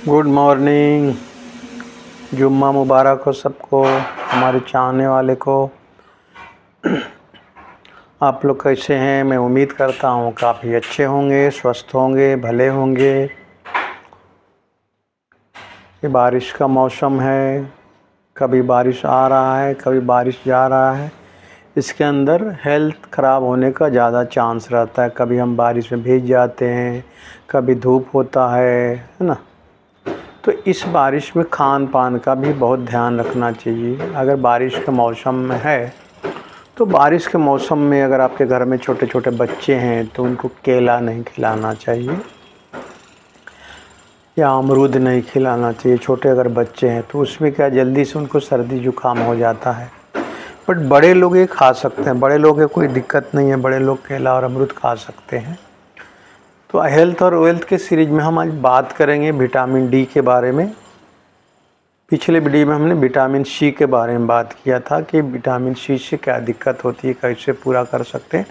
Good morning. जुम्मा मुबारक हो सबको, हमारे चाहने वाले को। आप लोग कैसे हैं? मैं उम्मीद करता हूँ काफ़ी अच्छे होंगे, स्वस्थ होंगे, भले होंगे। ये बारिश का मौसम है, कभी बारिश आ रहा है, कभी बारिश जा रहा है। इसके अंदर हेल्थ ख़राब होने का ज़्यादा चांस रहता है। कभी हम बारिश में भीग जाते हैं, कभी धूप होता है ना। तो इस बारिश में खान पान का भी बहुत ध्यान रखना चाहिए। अगर बारिश के मौसम में है तो बारिश के मौसम में अगर आपके घर में छोटे छोटे बच्चे हैं तो उनको केला नहीं खिलाना चाहिए या अमरूद नहीं खिलाना चाहिए। छोटे अगर बच्चे हैं तो उसमें क्या जल्दी से उनको सर्दी जुकाम हो जाता है। बट बड़े लोग ये खा सकते हैं, बड़े लोग कोई दिक्कत नहीं है, बड़े लोग केला और अमरूद खा सकते हैं। तो हेल्थ और वेल्थ के सीरीज में हम आज बात करेंगे विटामिन डी के बारे में। पिछले वीडियो में हमने विटामिन सी के बारे में बात किया था कि विटामिन सी से क्या दिक्कत होती है, कैसे पूरा कर सकते हैं।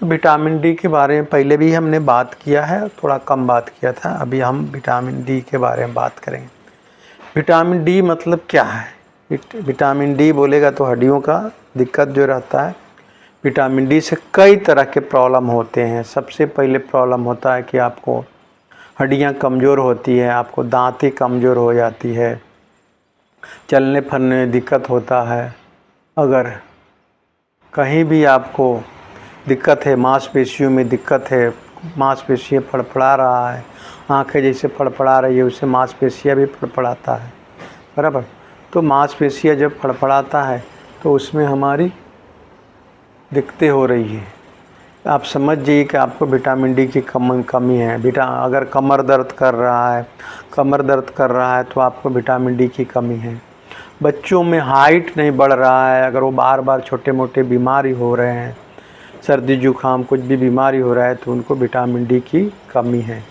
तो विटामिन डी के बारे में पहले भी हमने बात किया है, थोड़ा कम बात किया था। अभी हम विटामिन डी के बारे में बात करेंगे। विटामिन डी मतलब क्या है? विटामिन डी बोलेगा तो हड्डियों का दिक्कत जो रहता है। विटामिन डी से कई तरह के प्रॉब्लम होते हैं। सबसे पहले प्रॉब्लम होता है कि आपको हड्डियाँ कमज़ोर होती है, आपको दांतें कमज़ोर हो जाती है, चलने फिरने में दिक्कत होता है। अगर कहीं भी आपको दिक्कत है, मांसपेशियों में दिक्कत है, मांसपेशियाँ फड़फड़ा रहा है, आंखें जैसे फड़फड़ा रही है उससे मांसपेशियाँ भी फड़फड़ाता है, बराबर। तो मांसपेशियाँ जब फड़फड़ाता है तो उसमें हमारी दिक्कतें हो रही है। आप समझ जाइए कि आपको विटामिन डी की कमी है। अगर कमर दर्द कर रहा है तो आपको विटामिन डी की कमी है। बच्चों में हाइट नहीं बढ़ रहा है, अगर वो बार बार छोटे मोटे बीमारी हो रहे हैं, सर्दी जुकाम कुछ भी बीमारी हो रहा है, तो उनको विटामिन डी की कमी है।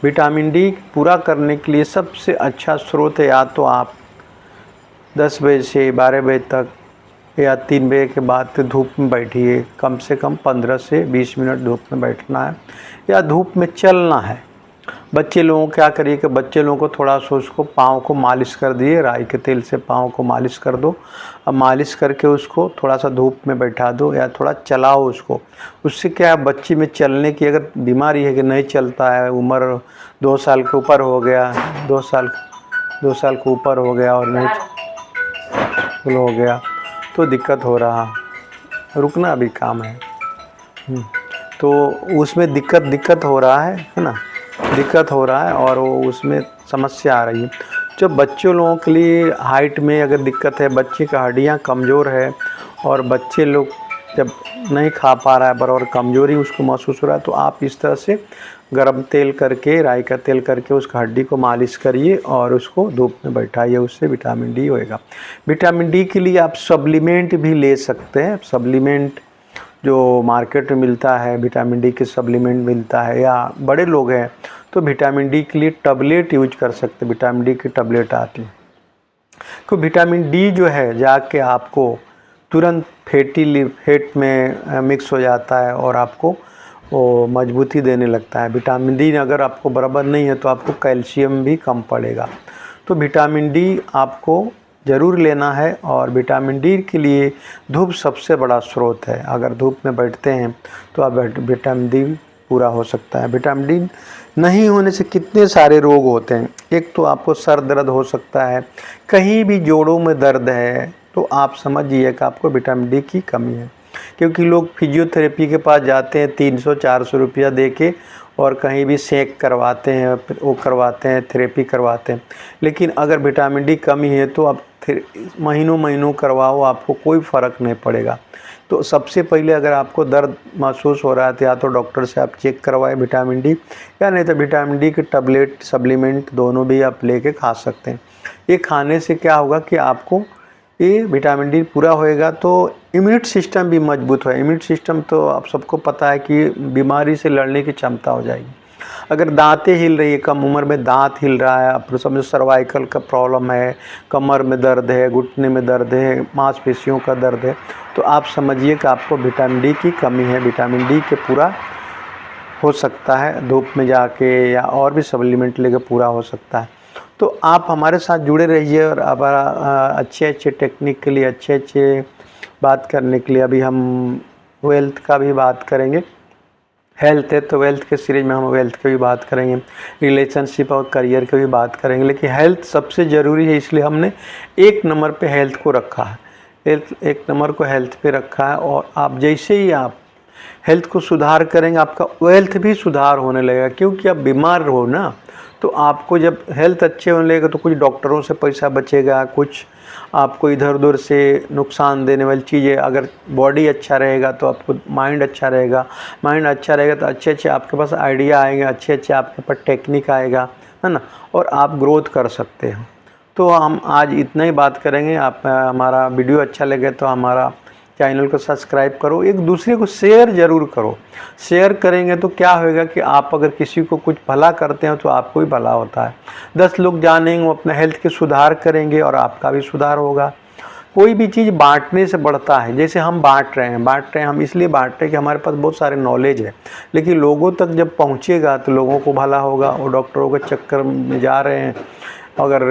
विटामिन डी पूरा करने के लिए सबसे अच्छा स्रोत है, या तो आप 10 बजे से 12 बजे तक या 3 बजे के बाद धूप में बैठिए। कम से कम 15 से 20 मिनट धूप में बैठना है या धूप में चलना है। बच्चे लोगों को क्या करिए कि बच्चे लोगों को थोड़ा सा उसको पाँव को मालिश कर दिए, राई के तेल से पाँव को मालिश कर दो। अब मालिश करके उसको थोड़ा सा धूप में बैठा दो या थोड़ा चलाओ उसको। उससे क्या है, बच्चे में चलने की अगर बीमारी है कि नहीं चलता है, उम्र 2 साल के ऊपर हो गया, 2 साल के ऊपर हो गया और नहीं हो गया तो दिक्कत हो रहा। रुकना, अभी काम है। तो उसमें दिक्कत हो रहा है ना, दिक्कत हो रहा है और वो उसमें समस्या आ रही है। जब बच्चों लोगों के लिए हाइट में अगर दिक्कत है, बच्चे का हड्डियाँ कमज़ोर है और बच्चे लोग जब नहीं खा पा रहा है बराबर, कमज़ोरी उसको महसूस हो रहा है, तो आप इस तरह से गरम तेल करके, राई का तेल करके उसका हड्डी को मालिश करिए और उसको धूप में बैठाइए। उससे विटामिन डी होएगा। विटामिन डी के लिए आप सप्लीमेंट भी ले सकते हैं। सप्लीमेंट जो मार्केट में मिलता है, विटामिन डी के सप्लीमेंट मिलता है, या बड़े लोग हैं तो विटामिन डी के लिए टैबलेट यूज कर सकते हैं। विटामिन डी की टैबलेट आती है। तो विटामिन डी जो है जाके आपको तुरंत फैट में मिक्स हो जाता है और आपको वो मजबूती देने लगता है। विटामिन डी अगर आपको बराबर नहीं है तो आपको कैल्शियम भी कम पड़ेगा। तो विटामिन डी आपको ज़रूर लेना है और विटामिन डी के लिए धूप सबसे बड़ा स्रोत है। अगर धूप में बैठते हैं तो आप विटामिन डी पूरा हो सकता है। विटामिन डी नहीं होने से कितने सारे रोग होते हैं। एक तो आपको सर दर्द हो सकता है, कहीं भी जोड़ों में दर्द है तो आप समझिए कि आपको विटामिन डी की कमी है। क्योंकि लोग फिजियोथेरेपी के पास जाते हैं 300-400 रुपया दे के और कहीं भी सेक करवाते हैं, वो करवाते हैं, थेरेपी करवाते हैं। लेकिन अगर विटामिन डी कमी है तो आप महीनों करवाओ, आपको कोई फ़र्क नहीं पड़ेगा। तो सबसे पहले अगर आपको दर्द महसूस हो रहा है तो या तो डॉक्टर से आप चेक करवाएं विटामिन डी, या नहीं तो विटामिन डी के टैबलेट सप्लीमेंट दोनों भी आप लेके खा सकते हैं। ये खाने से क्या होगा कि आपको ये विटामिन डी पूरा होएगा तो इम्यूनिटी सिस्टम भी मजबूत है। इम्यूनिटी सिस्टम तो आप सबको पता है कि बीमारी से लड़ने की क्षमता हो जाएगी। अगर दांतें हिल रही है, कम उम्र में दांत हिल रहा है, आप समझो सर्वाइकल का प्रॉब्लम है, कमर में दर्द है, घुटने में दर्द है, मांसपेशियों का दर्द है, तो आप समझिए कि आपको विटामिन डी की कमी है। विटामिन डी के पूरा हो सकता है धूप में जाके या और भी सप्लीमेंट लेके पूरा हो सकता है। तो आप हमारे साथ जुड़े रहिए और हमारा अच्छे अच्छे टेक्निक के लिए, अच्छे अच्छे बात करने के लिए अभी हम वेल्थ का भी बात करेंगे। हेल्थ है तो वेल्थ के सीरीज में हम वेल्थ की भी बात करेंगे, रिलेशनशिप और करियर की भी बात करेंगे। लेकिन हेल्थ सबसे ज़रूरी है, इसलिए हमने 1 नंबर पे हेल्थ को रखा है। हेल्थ 1 नंबर को हेल्थ पे रखा है। और आप जैसे ही आप हेल्थ को सुधार करेंगे, आपका वेल्थ भी सुधार होने लगेगा। क्योंकि आप बीमार हो ना, तो आपको जब हेल्थ अच्छे होने लगेगा तो कुछ डॉक्टरों से पैसा बचेगा, कुछ आपको इधर उधर से नुकसान देने वाली चीज़ें। अगर बॉडी अच्छा रहेगा तो आपको माइंड अच्छा रहेगा, माइंड अच्छा रहेगा तो अच्छे अच्छे आपके पास आइडिया आएंगे, अच्छे अच्छे आपके पास टेक्निक आएगा, है ना, और आप ग्रोथ कर सकते हो। तो हम आज इतना ही बात करेंगे। आप हमारा वीडियो अच्छा लगे तो हमारा चैनल को सब्सक्राइब करो, एक दूसरे को शेयर ज़रूर करो। शेयर करेंगे तो क्या होएगा कि आप अगर किसी को कुछ भला करते हो तो आपको भी भला होता है। 10 लोग जानेंगे, वो अपना हेल्थ के सुधार करेंगे और आपका भी सुधार होगा। कोई भी चीज़ बांटने से बढ़ता है। जैसे हम बांट रहे हैं, हम इसलिए बांट रहे हैं कि हमारे पास बहुत सारे नॉलेज है, लेकिन लोगों तक जब पहुँचेगा तो लोगों को भला होगा। वो डॉक्टरों के चक्कर में जा रहे हैं, अगर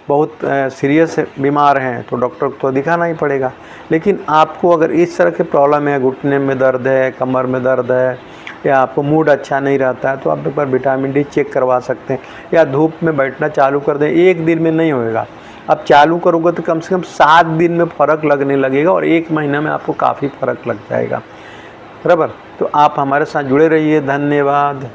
बहुत सीरियस बीमार हैं तो डॉक्टर को तो दिखाना ही पड़ेगा। लेकिन आपको अगर इस तरह के प्रॉब्लम है, घुटने में दर्द है, कमर में दर्द है, या आपको मूड अच्छा नहीं रहता है, तो आप एक बार विटामिन डी चेक करवा सकते हैं। या धूप में बैठना चालू कर दें, 1 दिन में नहीं होएगा। आप चालू करोगे तो कम से कम 7 दिन में फ़र्क लगने लगेगा और 1 महीना में आपको काफ़ी फ़र्क लग जाएगा। बराबर। तो आप हमारे साथ जुड़े रहिए। धन्यवाद।